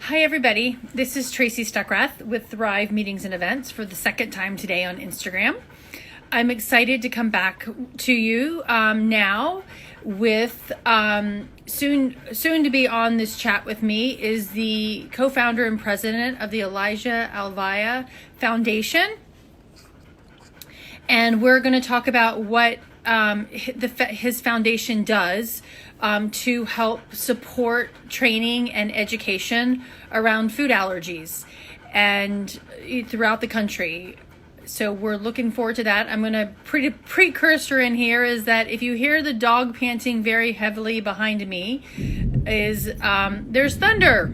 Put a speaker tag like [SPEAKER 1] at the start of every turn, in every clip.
[SPEAKER 1] Hi, everybody. This is Tracy Stuckrath with Thrive Meetings and Events for the second time today on Instagram. I'm excited to come back to you now with soon to be on this chat with me is the co-founder and president of the Elijah-Alavi Foundation. And we're going to talk about what his foundation does to help support training and education around food allergies and throughout the country. So we're looking forward to that. I'm going to precursor in here is that if you hear the dog panting very heavily behind me, is there's thunder,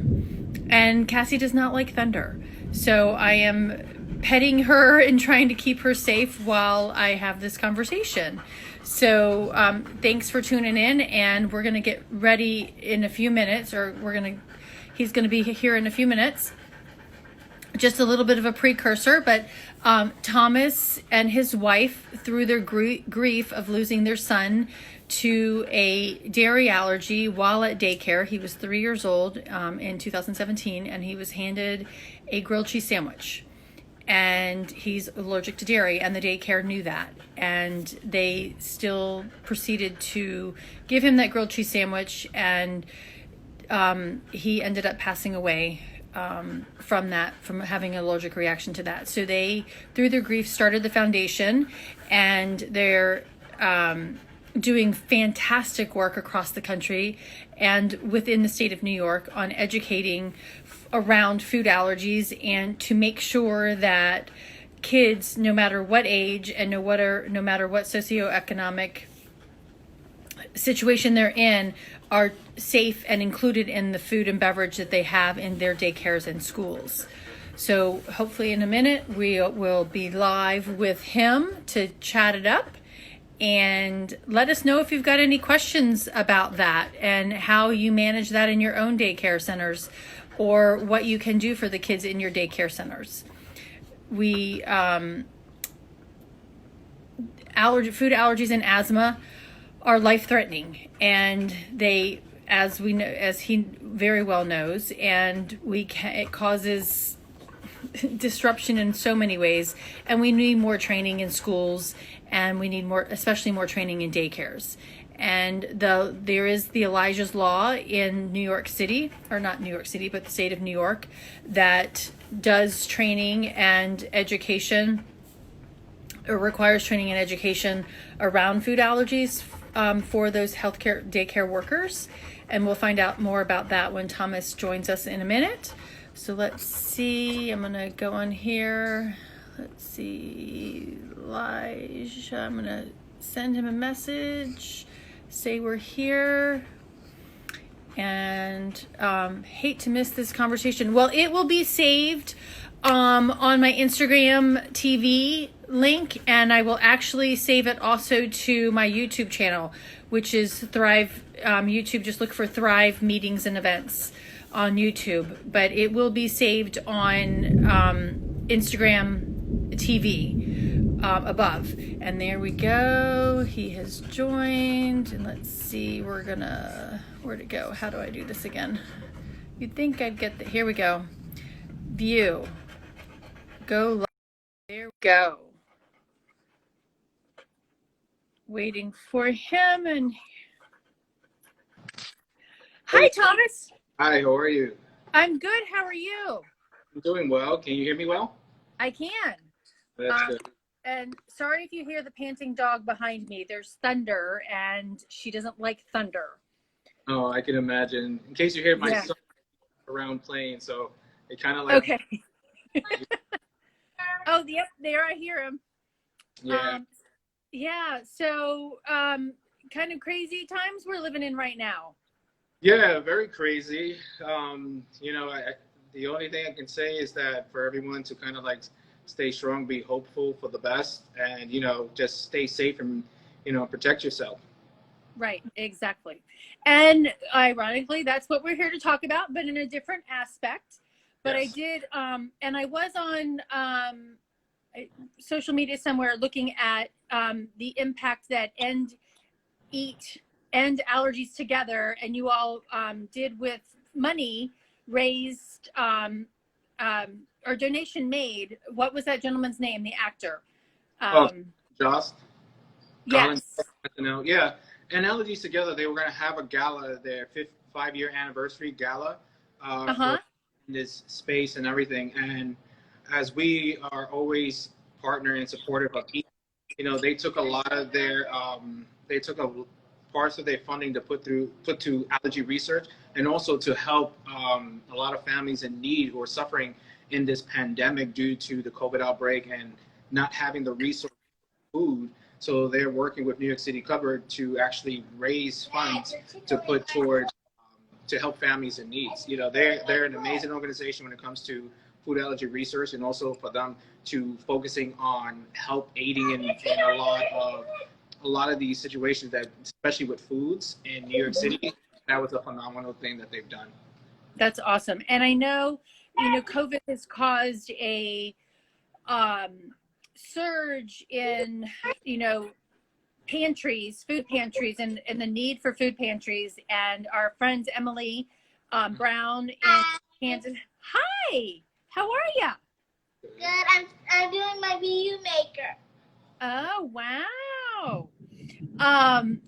[SPEAKER 1] and Cassie does not like thunder. So I am petting her and trying to keep her safe while I have this conversation. So thanks for tuning in, and we're going to get ready in a few minutes, or he's going to be here in a few minutes. Just a little bit of a precursor, but Thomas and his wife, through their grief of losing their son to a dairy allergy while at daycare, he was 3 years old in 2017, and he was handed a grilled cheese sandwich. And he's allergic to dairy, and the daycare knew that. And they still proceeded to give him that grilled cheese sandwich, and he ended up passing away from having an allergic reaction to that. So they, through their grief, started the foundation, and they're doing fantastic work across the country and within the state of New York on educating around food allergies, and to make sure that kids, no matter what age and no matter what socioeconomic situation they're in, are safe and included in the food and beverage that they have in their daycares and schools. So hopefully in a minute we will be live with him to chat it up, and let us know if you've got any questions about that and how you manage that in your own daycare centers, or what you can do for the kids in your daycare centers. We food allergies and asthma are life-threatening, and they, as he very well knows, and it causes disruption in so many ways, and we need more training in schools, and we need especially more training in daycares. And there is the Elijah's Law in New York City, or not New York City, but the state of New York, that does training and education, or requires training and education around food allergies for those healthcare daycare workers. And we'll find out more about that when Thomas joins us in a minute. So let's see, I'm going to go on here. Let's see, Elijah, I'm going to send him a message, say we're here, and hate to miss this conversation. Well, it will be saved on my Instagram TV link, and I will actually save it also to my YouTube channel, which is Thrive YouTube. Just look for Thrive Meetings and Events on YouTube, but it will be saved on Instagram TV above. And there we go. He has joined, and let's see, where'd it go? How do I do this again? You'd think I'd get here we go. View. Go live. There we go. Waiting for him. And hi, Thomas.
[SPEAKER 2] Hi, how are you?
[SPEAKER 1] I'm good. How are you?
[SPEAKER 2] I'm doing well. Can you hear me well?
[SPEAKER 1] I can.
[SPEAKER 2] That's good.
[SPEAKER 1] And sorry if you hear the panting dog behind me. There's thunder, and she doesn't like thunder.
[SPEAKER 2] Oh, I can imagine. In case you hear my son around playing, so it kind of like...
[SPEAKER 1] Okay. Oh, yep, there, I hear him.
[SPEAKER 2] Yeah.
[SPEAKER 1] Yeah, so kind of crazy times we're living in right now.
[SPEAKER 2] Yeah, very crazy. The only thing I can say is that for everyone to kind of like stay strong, be hopeful for the best, and, just stay safe and, protect yourself.
[SPEAKER 1] Right, exactly. And ironically, that's what we're here to talk about, but in a different aspect. But yes. I did, and I was on social media somewhere looking at the impact that End Allergies Together, and you all did with money raised or donation made. What was that gentleman's name? The actor.
[SPEAKER 2] Oh, Joss. Colin,
[SPEAKER 1] Yes.
[SPEAKER 2] yeah. And Allergies Together, they were going to have a gala, their 5-year anniversary gala for this space and everything. And as we are always partner and supportive of each, they took a lot of their, parts of their funding to put to allergy research, and also to help a lot of families in need who are suffering in this pandemic due to the COVID outbreak and not having the resources for food. So they're working with New York City Cupboard to actually raise funds to put towards to help families in needs. They're an amazing organization when it comes to food allergy research, and also for them to focusing on help aiding in a lot of these situations that, especially with foods in New York City, that was a phenomenal thing that they've done.
[SPEAKER 1] That's awesome. And I know, COVID has caused a surge in, pantries, food pantries, and the need for food pantries. And our friends Emily Brown in Kansas. Hi, how are you?
[SPEAKER 3] Good. I'm doing my BU maker.
[SPEAKER 1] Oh, wow. And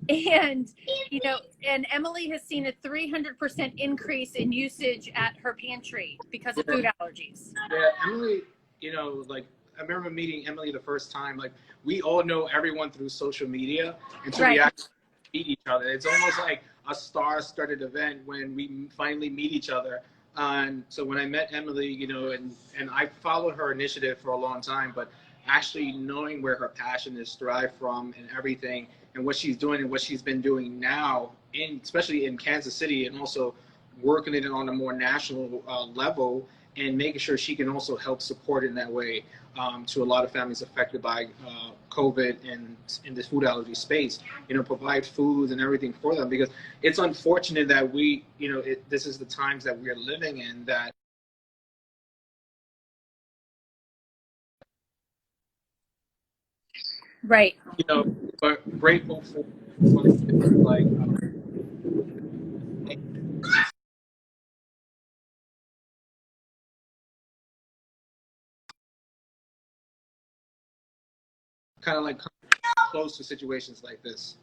[SPEAKER 1] and Emily has seen a 300% increase in usage at her pantry because of food allergies.
[SPEAKER 2] Yeah, Emily, I remember meeting Emily the first time. Like, we all know everyone through social media until we actually meet each other. It's almost like a star-studded event when we finally meet each other. And so when I met Emily, and I followed her initiative for a long time, but actually knowing where her passion is derived from and everything, and what she's doing and what she's been doing now, especially in Kansas City, and also working it on a more national level, and making sure she can also help support in that way to a lot of families affected by COVID and in this food allergy space, provide food and everything for them, because it's unfortunate that this is the times that we're living in, that
[SPEAKER 1] right.
[SPEAKER 2] But grateful for like kind of like close to situations like this.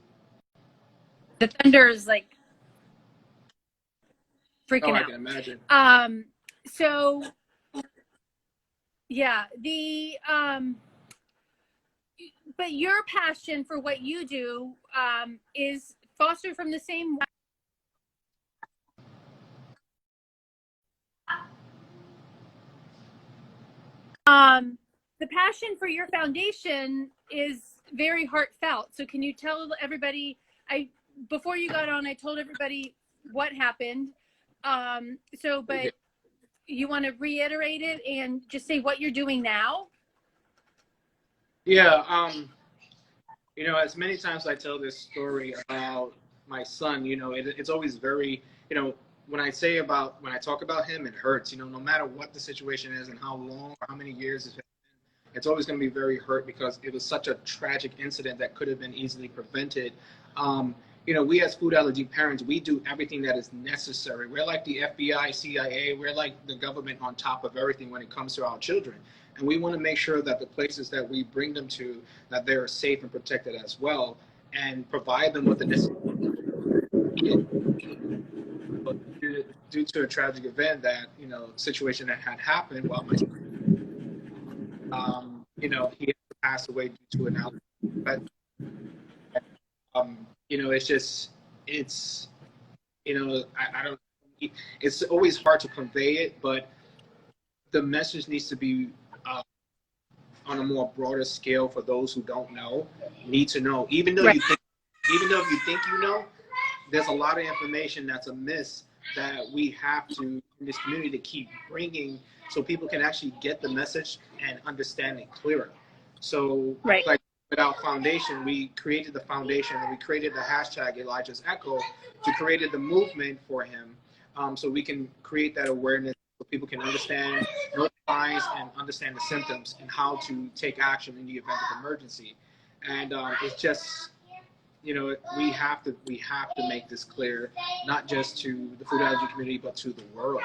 [SPEAKER 1] The thunder is like freaking out.
[SPEAKER 2] I can imagine.
[SPEAKER 1] So yeah, but your passion for what you do is fostered from the same. The passion for your foundation is very heartfelt. So can you tell everybody, before you got on, I told everybody what happened. But you want to reiterate it and just say what you're doing now?
[SPEAKER 2] Yeah. As many times I tell this story about my son, it's always very, when I talk about him, it hurts, no matter what the situation is and how long or how many years it's always going to be very hurt, because it was such a tragic incident that could have been easily prevented. We as food allergy parents, we do everything that is necessary. We're like the FBI, CIA, we're like the government on top of everything when it comes to our children. And we want to make sure that the places that we bring them to, that they're safe and protected as well, and provide them with the necessary. But due to a tragic event, that situation that had happened while my he had passed away due to an allergy. But I don't. It's always hard to convey it, but the message needs to be on a more broader scale for those who don't know, need to know. Even though you think you know, there's a lot of information that's amiss that we have to, in this community, to keep bringing, so people can actually get the message and understand it clearer. So, like with our foundation, we created the foundation, and we created the hashtag Elijah's Echo to create the movement for him, so we can create that awareness, so people can understand, know the signs, and understand the symptoms, and how to take action in the event of emergency. And it's just, we have to make this clear, not just to the food allergy community, but to the world.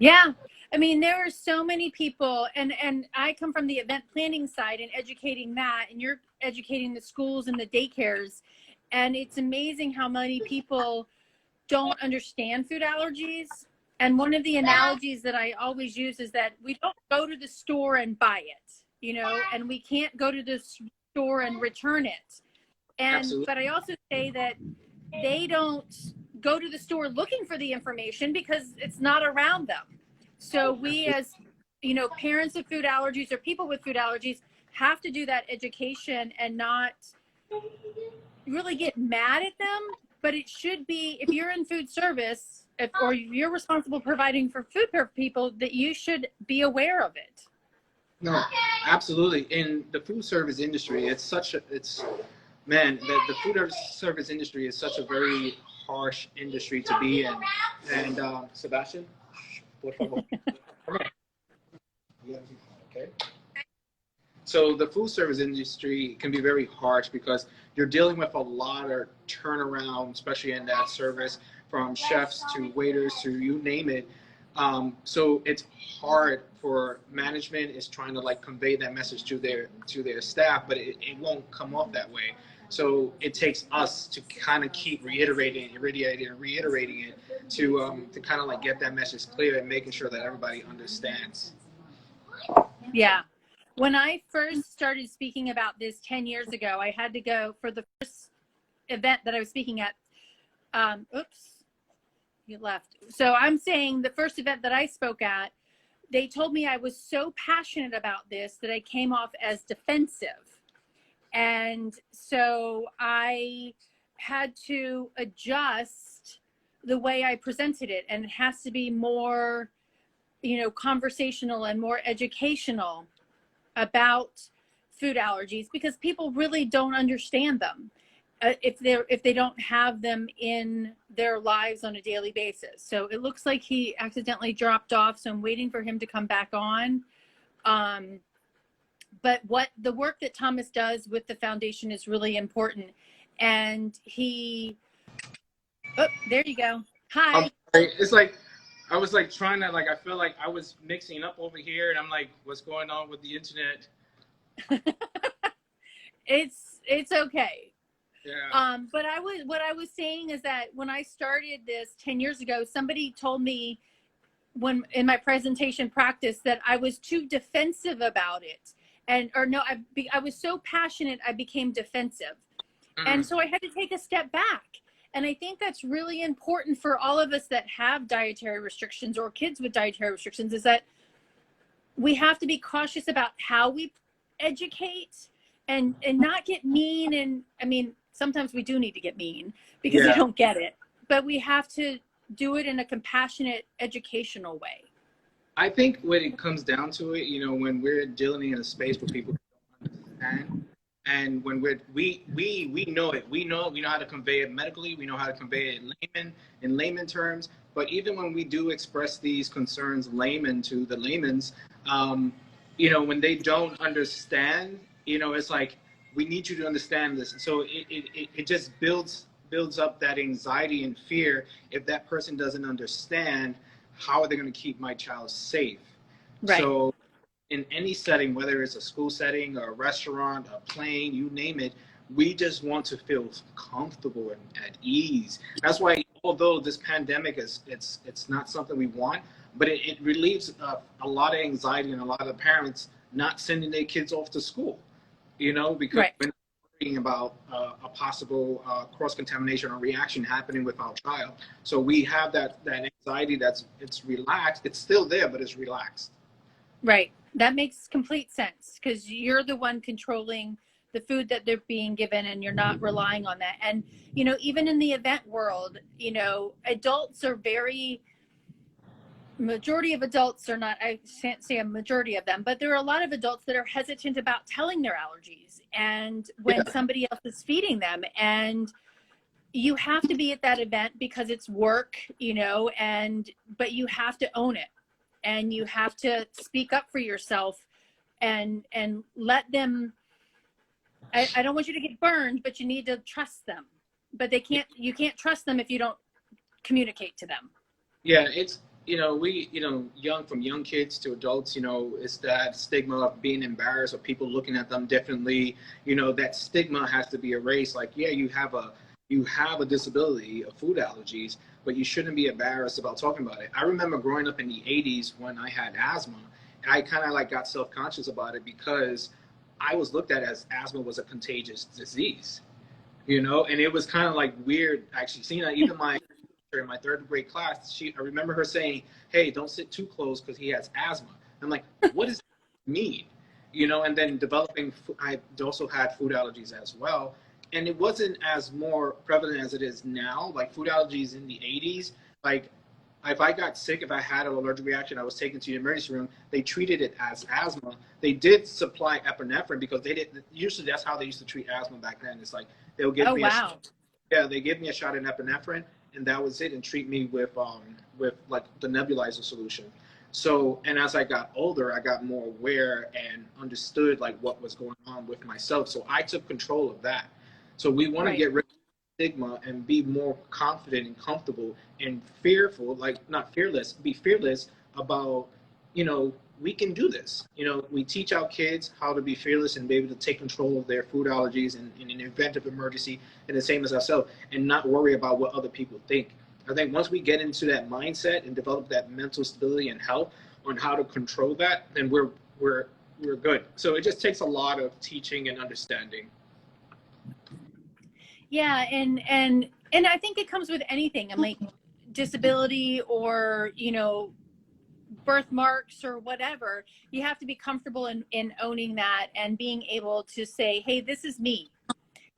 [SPEAKER 1] Yeah. I mean, there are so many people, and I come from the event planning side and educating that, and you're educating the schools and the daycares. And it's amazing how many people don't understand food allergies. And one of the analogies that I always use is that we don't go to the store and buy it, you know, and we can't go to the store and return it.
[SPEAKER 2] Absolutely.
[SPEAKER 1] But I also say that they don't go to the store looking for the information because it's not around them. So we, as you know, parents of food allergies or people with food allergies, have to do that education and not really get mad at them. But it should be, if you're in food service, or you're responsible providing for food for people, that you should be aware of it.
[SPEAKER 2] No, absolutely. In the food service industry, man, the food service industry is such a very harsh industry to be in. And Sebastian, por favor. Okay. So the food service industry can be very harsh because you're dealing with a lot of turnaround, especially in that service, from chefs to waiters to you name it. So it's hard for management is trying to like convey that message to their staff, but it won't come off that way. So it takes us to kind of keep reiterating it to kind of like get that message clear and making sure that everybody understands.
[SPEAKER 1] Yeah. When I first started speaking about this 10 years ago, I had to go for the first event that I was speaking at. Oops, you left. So I'm saying the first event that I spoke at, they told me I was so passionate about this that I came off as defensive. And so I had to adjust the way I presented it. And it has to be more, you know, conversational and more educational about food allergies, because people really don't understand them if they don't have them in their lives on a daily basis. So it looks like he accidentally dropped off, so I'm waiting for him to come back on. But what the work that Thomas does with the foundation is really important. And there you go. Hi.
[SPEAKER 2] It's like I was like trying to I feel like I was mixing up over here, and I'm like, what's going on with the internet?
[SPEAKER 1] It's okay.
[SPEAKER 2] Yeah.
[SPEAKER 1] But what I was saying is that when I started this 10 years ago, somebody told me when in my presentation practice that I was too defensive about it. I was so passionate, I became defensive. And so I had to take a step back. And I think that's really important for all of us that have dietary restrictions or kids with dietary restrictions, is that we have to be cautious about how we educate and not get mean. And I mean, sometimes we do need to get mean because they don't get it, but we have to do it in a compassionate, educational way.
[SPEAKER 2] I think when it comes down to it, you know, when we're dealing in a space where people don't understand, and when we know it, we know how to convey it medically, we know how to convey it in layman terms. But even when we do express these concerns layman to the layman's, you know, when they don't understand, you know, it's like, we need you to understand this. So it just builds up that anxiety and fear. If that person doesn't understand, how are they going to keep my child safe? Right. So in any setting, whether it's a school setting, or a restaurant, a plane, you name it, we just want to feel comfortable and at ease. That's why, although this pandemic it's not something we want, but it relieves a lot of anxiety in a lot of parents not sending their kids off to school, you know, because we're not worrying about a possible cross-contamination or reaction happening with our child. So we have that anxiety it's relaxed. It's still there, but it's relaxed.
[SPEAKER 1] Right. That makes complete sense, because you're the one controlling the food that they're being given, and you're not relying on that. And, you know, even in the event world, you know, adults are majority of adults are not, I can't say a majority of them, but there are a lot of adults that are hesitant about telling their allergies and when somebody else is feeding them. And you have to be at that event because it's work, you know, but you have to own it, and you have to speak up for yourself and let them, I don't want you to get burned, but you need to trust them. But you can't trust them if you don't communicate to them.
[SPEAKER 2] Yeah, from young kids to adults, it's that stigma of being embarrassed or people looking at them differently. That stigma has to be erased. Like, yeah, you have a disability of food allergies, but you shouldn't be embarrassed about talking about it. I remember growing up in the 80s when I had asthma, and I kind of like got self-conscious about it because I was looked at as asthma was a contagious disease, and it was kind of like weird actually seeing that. Even in my third grade class, I remember her saying, "Hey, don't sit too close because he has asthma." I'm like, what does that mean? And then I also had food allergies as well. And it wasn't as more prevalent as it is now. Like food allergies in the 80s, like if I got sick, if I had an allergic reaction, I was taken to the emergency room. They treated it as asthma. They did supply epinephrine because they didn't. Usually, that's how they used to treat asthma back then. It's like they'll give me they give me a shot of epinephrine, and that was it, and treat me with like the nebulizer solution. So, and as I got older, I got more aware and understood like what was going on with myself. So I took control of that. So we want to get rid of stigma and be more confident and comfortable and fearful, like not fearless, be fearless about, we can do this. We teach our kids how to be fearless and be able to take control of their food allergies in an event of emergency, and the same as ourselves, and not worry about what other people think. I think once we get into that mindset and develop that mental stability and health on how to control that, then we're good. So it just takes a lot of teaching and understanding.
[SPEAKER 1] Yeah, and I think it comes with anything. I'm like disability or birthmarks or whatever. You have to be comfortable in owning that and being able to say, "Hey, this is me."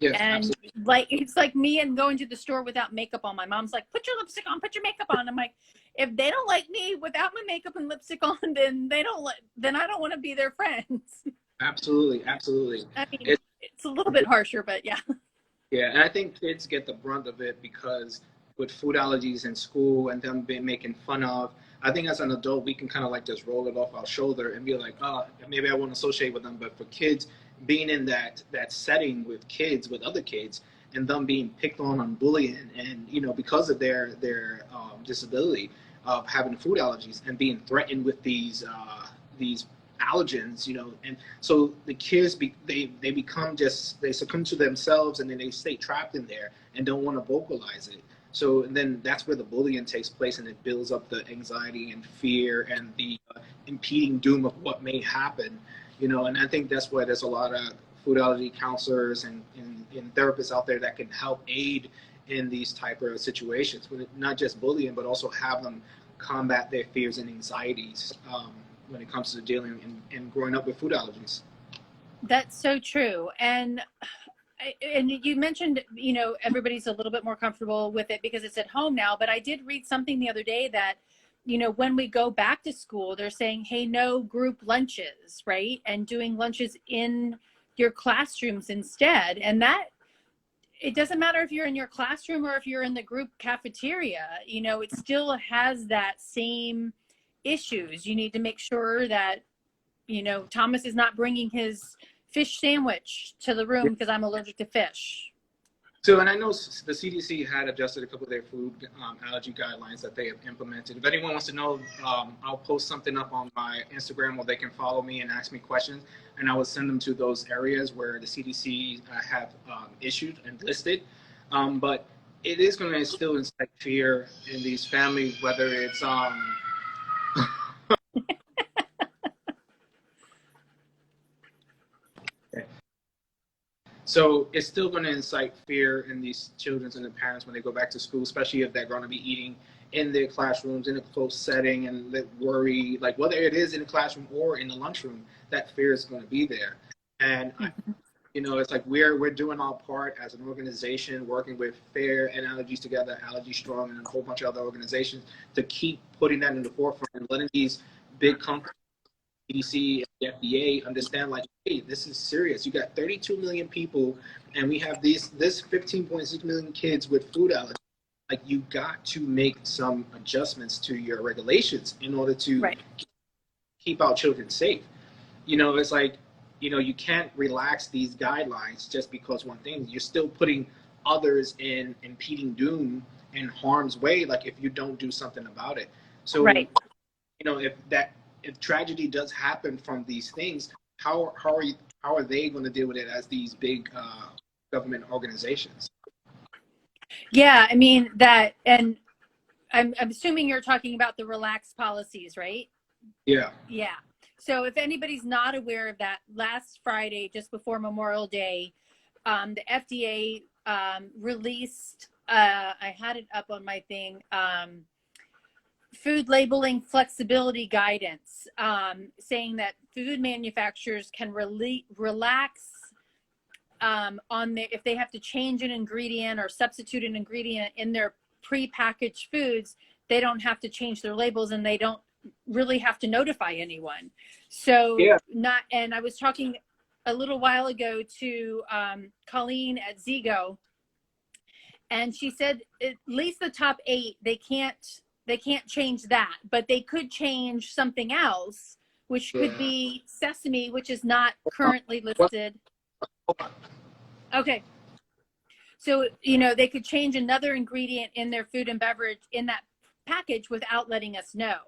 [SPEAKER 2] Yes,
[SPEAKER 1] and
[SPEAKER 2] absolutely.
[SPEAKER 1] like it's like me and going to the store without makeup on. My mom's like, "Put your lipstick on, put your makeup on." I'm like, if they don't like me without my makeup and lipstick on, then then I don't want to be their friends.
[SPEAKER 2] Absolutely.
[SPEAKER 1] I mean, it's a little bit harsher, but yeah.
[SPEAKER 2] Yeah, and I think kids get the brunt of it because with food allergies in school and them being making fun of, I think as an adult we can kind of like just roll it off our shoulder and be like, oh, maybe I won't associate with them. But for kids, being in that setting with other kids, and them being picked on and bullied, and because of their disability of having food allergies and being threatened with these allergens, and so the kids they succumb to themselves, and then they stay trapped in there and don't want to vocalize it. So and then that's where the bullying takes place, and it builds up the anxiety and fear and the impeding doom of what may happen, and I think that's why there's a lot of food allergy counselors and therapists out there that can help aid in these type of situations, with not just bullying, but also have them combat their fears and anxieties when it comes to dealing and growing up with food allergies.
[SPEAKER 1] That's so true. And you mentioned, everybody's a little bit more comfortable with it because it's at home now. But I did read something the other day that, when we go back to school, they're saying, hey, no group lunches, right? And doing lunches in your classrooms instead. And that, it doesn't matter if you're in your classroom or if you're in the group cafeteria, it still has that same issues. You need to make sure that, Thomas is not bringing his fish sandwich to the room because I'm allergic to fish.
[SPEAKER 2] So, and I know the CDC had adjusted a couple of their food allergy guidelines that they have implemented. If anyone wants to know, I'll post something up on my Instagram where they can follow me and ask me questions, and I will send them to those areas where the CDC have issued and listed. But it is going to still incite fear in these families, whether it's So it's still going to incite fear in these children and the parents when they go back to school, especially if they're going to be eating in their classrooms in a close setting, and that worry, like whether it is in the classroom or in the lunchroom, that fear is going to be there. And it's like we're doing our part as an organization, working with FAIR and Allergies Together, Allergy Strong, and a whole bunch of other organizations to keep putting that in the forefront and letting these big companies, CDC, and the FDA understand, like, hey, this is serious. You got 32 million people, and we have this 15.6 million kids with food allergies. Like, you got to make some adjustments to your regulations in order to keep our children safe. It's like, you can't relax these guidelines just because one thing. You're still putting others in impeding doom and harm's way, like if you don't do something about it. So,
[SPEAKER 1] Right.
[SPEAKER 2] if tragedy does happen from these things, how are they going to deal with it as these big government organizations?
[SPEAKER 1] Yeah, I mean that, and I'm assuming you're talking about the relaxed policies, right?
[SPEAKER 2] Yeah.
[SPEAKER 1] Yeah. So if anybody's not aware of that, last Friday, just before Memorial Day, the FDA released, I had it up on my thing, food labeling flexibility guidance, saying that food manufacturers can relax on if they have to change an ingredient or substitute an ingredient in their prepackaged foods, they don't have to change their labels and they don't really have to notify anyone. So
[SPEAKER 2] Yeah.
[SPEAKER 1] and I was talking a little while ago to Colleen at Zigo, and she said at least the top 8, they can't change that, but they could change something else, which could be sesame, which is not currently listed. Okay. So, they could change another ingredient in their food and beverage in that package without letting us know.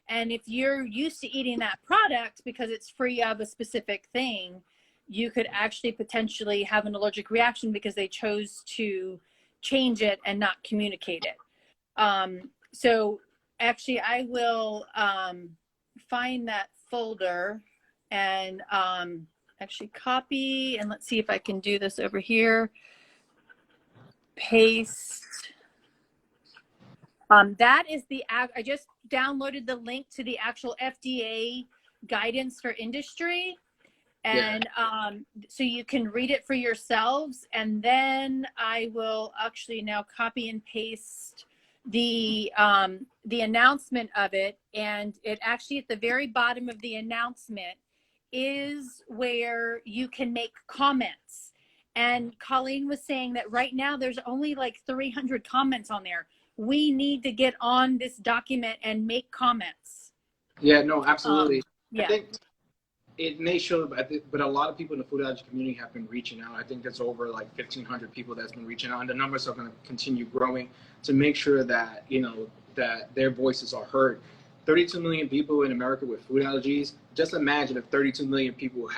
[SPEAKER 1] And if you're used to eating that product because it's free of a specific thing, you could actually potentially have an allergic reaction because they chose to change it and not communicate it. So actually I will find that folder and actually copy, and let's see if I can do this over here. Paste. That is I just downloaded the link to the actual FDA guidance for industry. And so you can read it for yourselves. And then I will actually now copy and paste the announcement of it. And it actually at the very bottom of the announcement is where you can make comments. And Colleen was saying that right now there's only like 300 comments on there. We need to get on this document and make comments.
[SPEAKER 2] Yeah, no, absolutely.
[SPEAKER 1] Yeah.
[SPEAKER 2] I think it may show, but a lot of people in the food allergy community have been reaching out. I think there's over like 1,500 people that's been reaching out, and the numbers are going to continue growing to make sure that, that their voices are heard. 32 million people in America with food allergies. Just imagine if 32 million people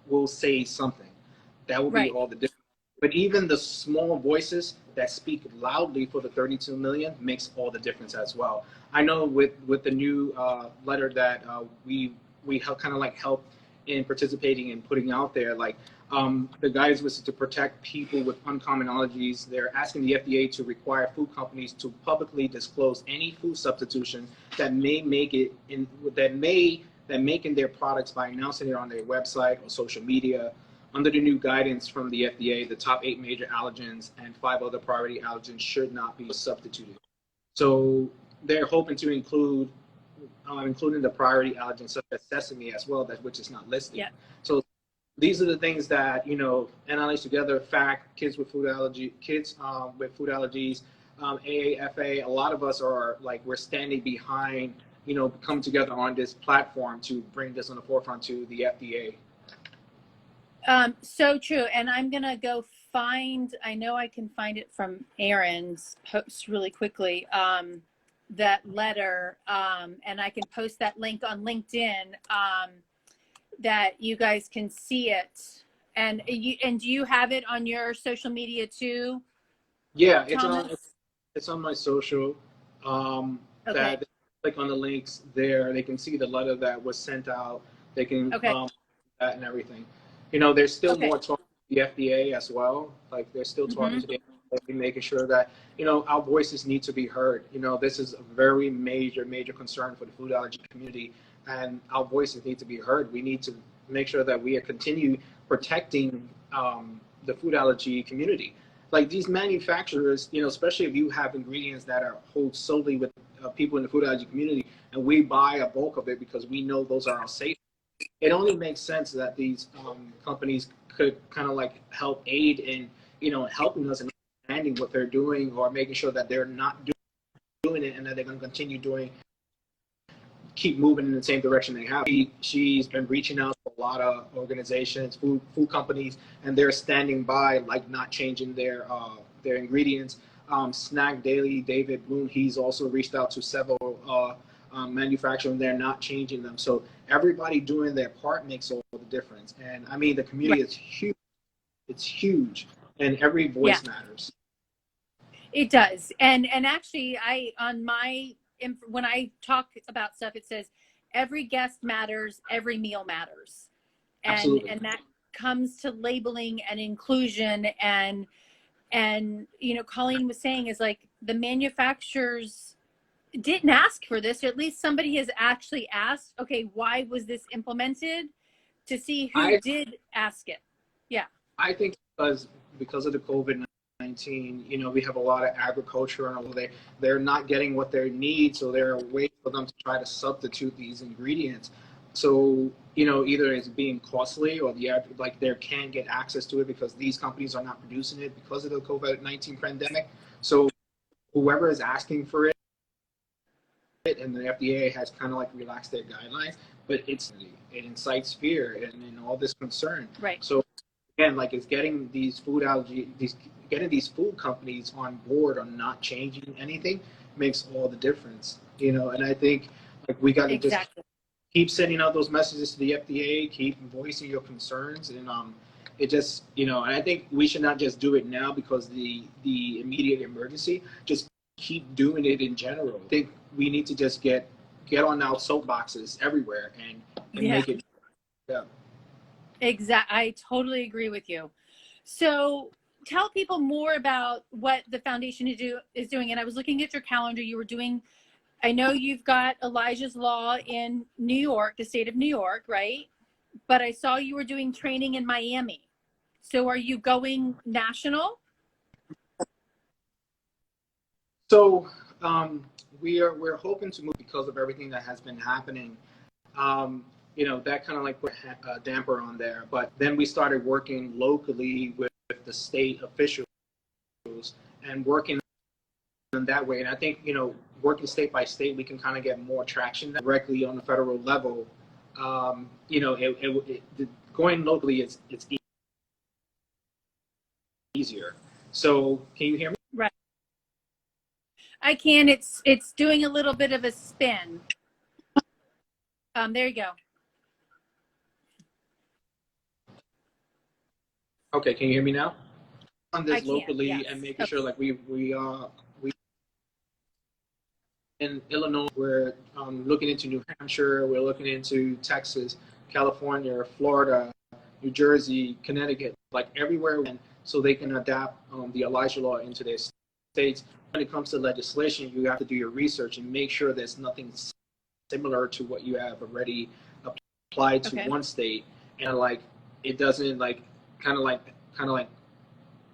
[SPEAKER 2] will say something. That will be all the difference. But even the small voices that speak loudly for the 32 million makes all the difference as well. I know with the new letter that we help help in participating and putting out there, the guidance was to protect people with uncommon allergies. They're asking the FDA to require food companies to publicly disclose any food substitution that may make in their products by announcing it on their website or social media. Under the new guidance from the FDA, the top 8 major allergens and 5 other priority allergens should not be substituted. So they're hoping to including the priority allergens such as sesame as well, which is not listed.
[SPEAKER 1] Yeah.
[SPEAKER 2] So these are the things that, NIH Together, FACT, Kids with Food Allergies, AAFA, a lot of us are we're standing behind, come together on this platform to bring this on the forefront to the FDA.
[SPEAKER 1] So true. And I'm going to go I know I can find it from Aaron's post really quickly, that letter. And I can post that link on LinkedIn, that you guys can see it. And do you have it on your social media too?
[SPEAKER 2] Yeah,
[SPEAKER 1] Thomas?
[SPEAKER 2] it's on my social.
[SPEAKER 1] Okay.
[SPEAKER 2] That click on the links there, they can see the letter that was sent out. They can that and everything. There's still more talk to the FDA as well. They're still talking to the FDA, making sure that our voices need to be heard. This is a very major concern for the food allergy community, and our voices need to be heard. We need to make sure that we continue protecting the food allergy community. These manufacturers, especially if you have ingredients that are hold solely with people in the food allergy community, and we buy a bulk of it because we know those are safe. It only makes sense that these companies could help aid in, helping us in understanding what they're doing, or making sure that they're not doing it and that they're going to continue keep moving in the same direction they have. She's been reaching out to a lot of organizations, food companies, and they're standing by, not changing their ingredients. Snack Daily, David Bloom, he's also reached out to several manufacturing, they're not changing them. So everybody doing their part makes all the difference. And I mean, the community is huge. It's huge, and every voice matters.
[SPEAKER 1] It does. And actually, when I talk about stuff, it says every guest matters, every meal matters.
[SPEAKER 2] Absolutely.
[SPEAKER 1] And that comes to labeling and inclusion, and Colleen was saying is like the manufacturers didn't ask for this, or at least somebody has actually asked, okay, why was this implemented, to see who did ask it. Yeah.
[SPEAKER 2] I think because of the COVID-19, we have a lot of agriculture, and they're not getting what they need, so there are ways for them to try to substitute these ingredients. So, either it's being costly, or they can't get access to it because these companies are not producing it because of the COVID-19 pandemic. So whoever is asking for it, and the FDA has kind of like relaxed their guidelines, but it incites fear and all this concern.
[SPEAKER 1] Right.
[SPEAKER 2] So again, it's getting these food companies on board on not changing anything makes all the difference. And I think we got to just keep sending out those messages to the FDA, keep voicing your concerns, and it just and I think we should not just do it now because the immediate emergency. Just keep doing it in general. I think we need to just get on our soapboxes everywhere and make it. Yeah.
[SPEAKER 1] Exactly. I totally agree with you. So tell people more about what the foundation is doing. And I was looking at your calendar. You were doing, I know you've got Elijah's Law in New York, the state of New York, right? But I saw you were doing training in Miami. So are you going national?
[SPEAKER 2] So we're hoping to move because of everything that has been happening. That kind of put a damper on there. But then we started working locally with the state officials and working in that way. And I think, working state by state, we can kind of get more traction directly on the federal level. Going locally, it's easier. So can you hear me?
[SPEAKER 1] Right. I can. It's doing a little bit of a spin. There you go.
[SPEAKER 2] Okay, can you hear me now? On this locally,
[SPEAKER 1] yes.
[SPEAKER 2] and making sure we in Illinois, we're looking into New Hampshire, we're looking into Texas, California, Florida, New Jersey, Connecticut, everywhere, so they can adapt the Elijah Law into their states. When it comes to legislation, you have to do your research and make sure there's nothing similar to what you have already applied to one state, and it doesn't kind of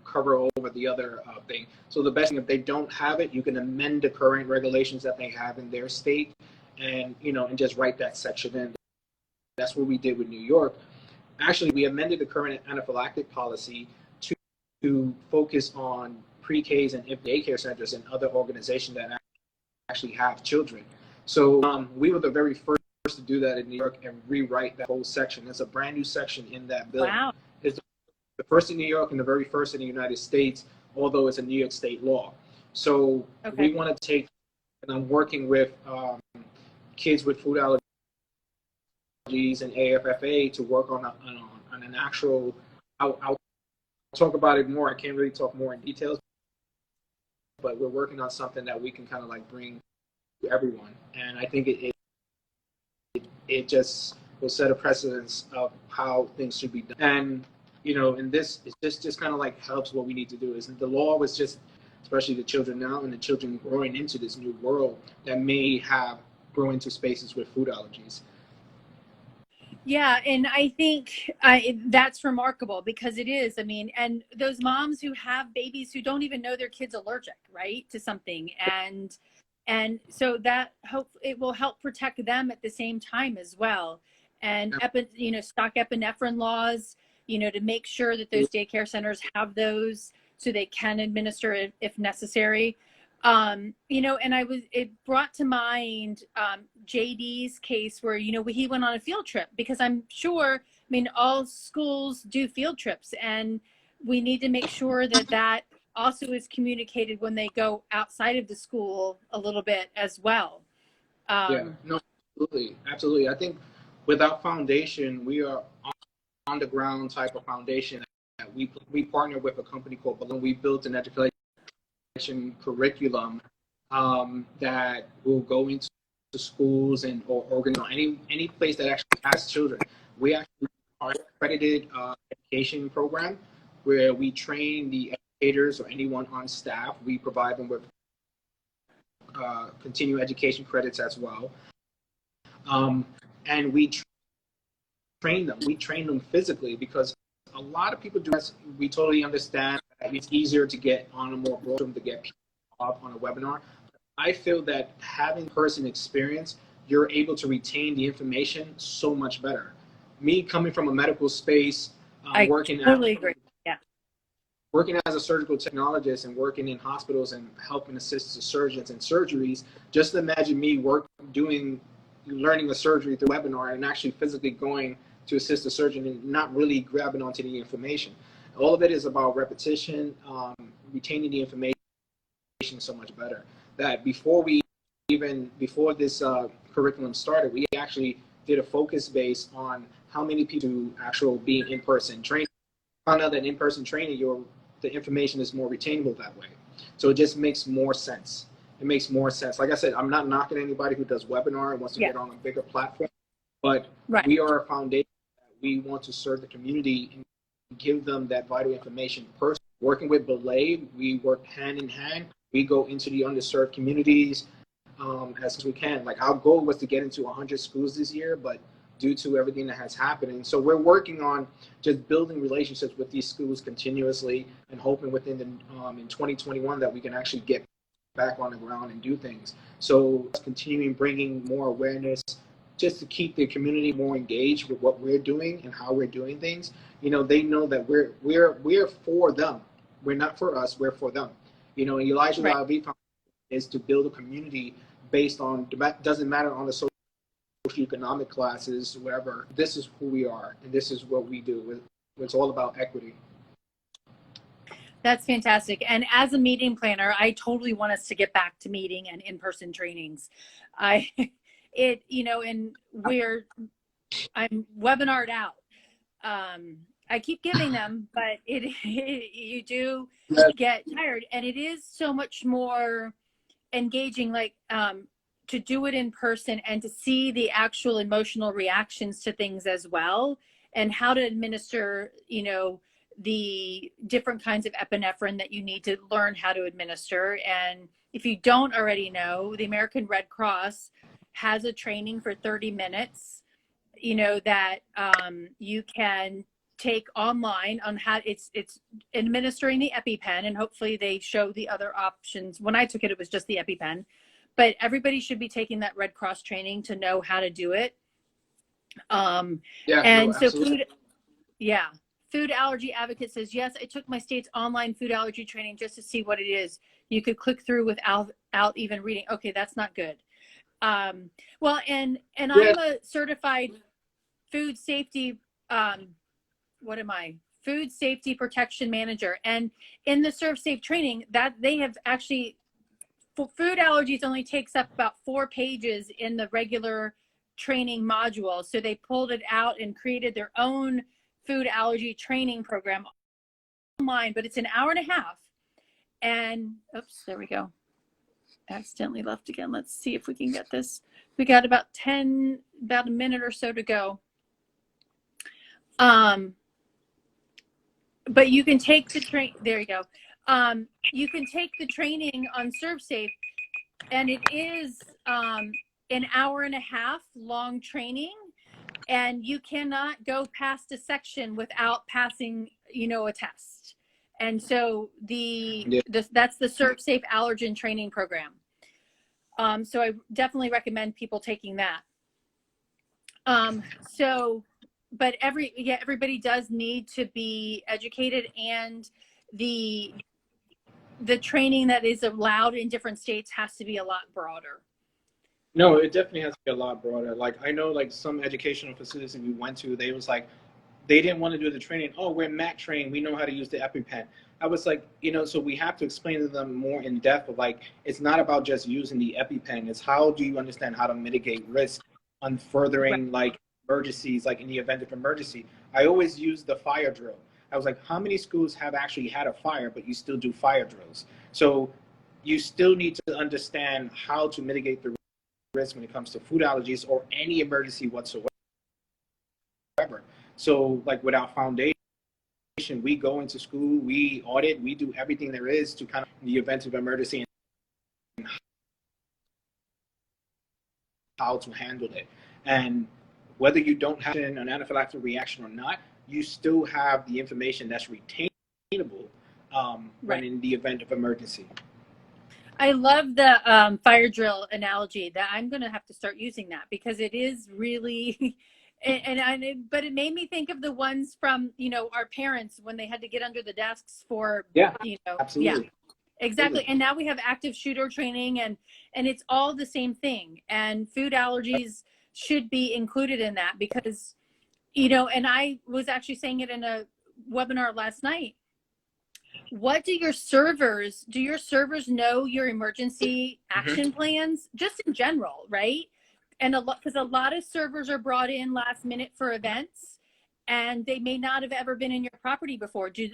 [SPEAKER 2] cover over the other thing. So the best thing, if they don't have it, you can amend the current regulations that they have in their state, and and just write that section in. That's what we did with New York. Actually, we amended the current anaphylactic policy to focus on pre-Ks and daycare centers and other organizations that actually have children. So we were the very first to do that in New York and rewrite that whole section. There's a brand new section in that bill.
[SPEAKER 1] Wow.
[SPEAKER 2] It's the first in New York and the very first in the United States, although it's a New York State law. So we want to take, and I'm working with kids with food allergies and AFFA to work on an actual, I'll talk about it more. I can't really talk more in details, but we're working on something that we can kind of bring to everyone. And I think it just will set a precedence of how things should be done. And in this, it's just kind of helps what we need to do. Is the law was just, especially the children now and the children growing into this new world that may grow into spaces with food allergies.
[SPEAKER 1] Yeah, and I think that's remarkable because it is. I mean, and those moms who have babies who don't even know their kid's allergic, right, to something, and so that it will help protect them at the same time as well. And stock epinephrine laws, to make sure that those daycare centers have those so they can administer it if necessary. And it brought to mind JD's case where, he went on a field trip, because I'm sure, all schools do field trips, and we need to make sure that also is communicated when they go outside of the school a little bit as well.
[SPEAKER 2] Yeah, no, absolutely, absolutely. I think without foundation, we are on the ground type of foundation. That we partner with a company called Balloon. We built an education curriculum that will go into schools and or any place that actually has children. We actually are an accredited education program where we train the educators or anyone on staff. We provide them with continuing education credits as well. And we train them. We train them physically because a lot of people do this. We totally understand that it's easier to get on a more broad to get people off on a webinar. I feel that having person experience, you're able to retain the information so much better. Me coming from a medical space,
[SPEAKER 1] I totally agree. Yeah.
[SPEAKER 2] Working as a surgical technologist and working in hospitals and helping assist the surgeons in surgeries, just imagine me learning the surgery through webinar and actually physically going to assist the surgeon and not really grabbing onto the information. All of it is about repetition, retaining the information so much better. That before this curriculum started, we actually did a focus base on how many people actually being in-person training. Found out that in-person training, the information is more retainable that way. So it just makes more sense. It makes more sense. Like I said, I'm not knocking anybody who does webinar and wants to get on a bigger platform, but we are a foundation that we want to serve the community and give them that vital information. Personally, working with Belay, we work hand in hand. We go into the underserved communities as we can. Like our goal was to get into 100 schools this year, but due to everything that has happened. And so we're working on just building relationships with these schools continuously and hoping within in 2021 that we can actually get back on the ground and do things. So continuing bringing more awareness just to keep the community more engaged with what we're doing and how we're doing things. They know that we're for them. We're not for us, we're for them. Elijah-Alavi Foundation is to build a community based on, doesn't matter on the socioeconomic classes, whatever. This is who we are, and this is what we do. It's all about equity.
[SPEAKER 1] That's fantastic. And as a meeting planner, I totally want us to get back to meeting and in-person trainings. I'm webinared out. I keep giving them, but you do get tired, and it is so much more engaging, like to do it in person and to see the actual emotional reactions to things as well, and how to administer, the different kinds of epinephrine that you need to learn how to administer. And if you don't already know, the American Red Cross has a training for 30 minutes, that you can take online on how it's administering the EpiPen, and hopefully they show the other options. When I took it, it was just the EpiPen, but everybody should be taking that Red Cross training to know how to do it. Food Allergy Advocate says, yes, I took my state's online food allergy training just to see what it is. You could click through without even reading. Okay, that's not good. I'm a certified food safety, food safety protection manager. And in the ServSafe training, that they have actually, for food allergies only takes up about 4 pages in the regular training module. So they pulled it out and created their own food allergy training program online, but it's an hour and a half. And oops, there we go. Accidentally left again. Let's see if we can get this. We got about a minute or so to go. But you can take the there you go. You can take the training on ServSafe, and it is an hour and a half long training, and you cannot go past a section without passing, a test. And so that's the ServSafe allergen training program. So I definitely recommend people taking that. But everybody does need to be educated, and the training that is allowed in different states has to be a lot broader.
[SPEAKER 2] No, it definitely has to be a lot broader. Like I know, like some educational facilities that we went to, they didn't want to do the training. Oh, we're MAC trained. We know how to use the EpiPen. I was like, so we have to explain to them more in depth of like, it's not about just using the EpiPen. It's how do you understand how to mitigate risk on furthering like emergencies, like in the event of emergency. I always use the fire drill. I was like, how many schools have actually had a fire, but you still do fire drills? So you still need to understand how to mitigate the risk when it comes to food allergies or any emergency whatsoever. So like with our foundation, we go into school, we audit, we do everything there is to kind of in the event of emergency and how to handle it. And whether you don't have an anaphylactic reaction or not, you still have the information that's retainable when in the event of emergency.
[SPEAKER 1] I love the fire drill analogy. That I'm going to have to start using that because it is really, but it made me think of the ones from our parents when they had to get under the desks for
[SPEAKER 2] Absolutely.
[SPEAKER 1] Exactly. And now we have active shooter training and it's all the same thing. And food allergies should be included in that because, and I was actually saying it in a webinar last night. What do your servers know your emergency action plans just in general, right? And because a lot of servers are brought in last minute for events and they may not have ever been in your property before. Do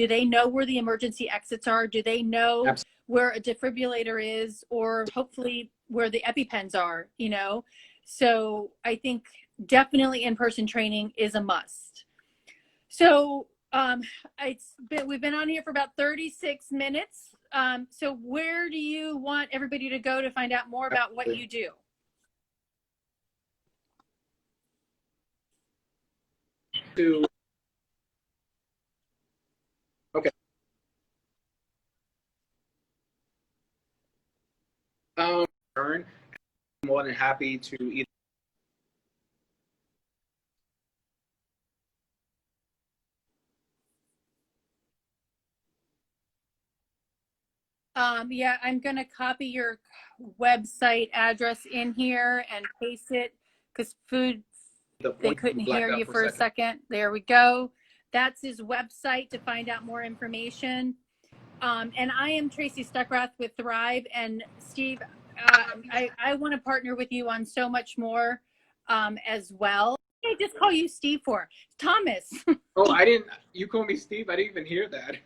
[SPEAKER 1] they know where the emergency exits are? Do they know where a defibrillator is or hopefully where the EpiPens are, So I think definitely in-person training is a must. So we've been on here for about 36 minutes. So where do you want everybody to go to find out more about what you do?
[SPEAKER 2] Okay. I'm more than happy to either.
[SPEAKER 1] Yeah, I'm going to copy your website address in here and paste it because they couldn't hear you for a second. There we go. That's his website to find out more information. And I am Tracy Stuckrath with Thrive. And Steve, I want to partner with you on so much more as well. I just call you Steve for Thomas.
[SPEAKER 2] Oh, you call me Steve? I didn't even hear that.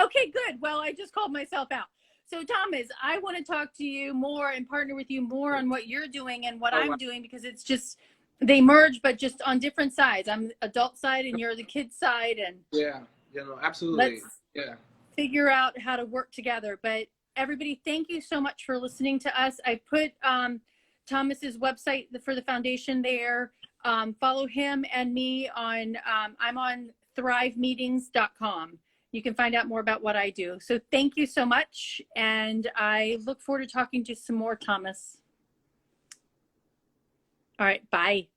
[SPEAKER 1] Okay, good. Well, I just called myself out. So Thomas, I want to talk to you more and partner with you more on what you're doing and what I'm doing because it's just, they merge, but just on different sides. I'm adult side and you're the kid side. And
[SPEAKER 2] absolutely.
[SPEAKER 1] Let's figure out how to work together. But everybody, thank you so much for listening to us. I put Thomas's website for the foundation there. Follow him and me on, I'm on thrivemeetings.com. You can find out more about what I do. So thank you so much. And I look forward to talking to you some more, Thomas. All right. Bye.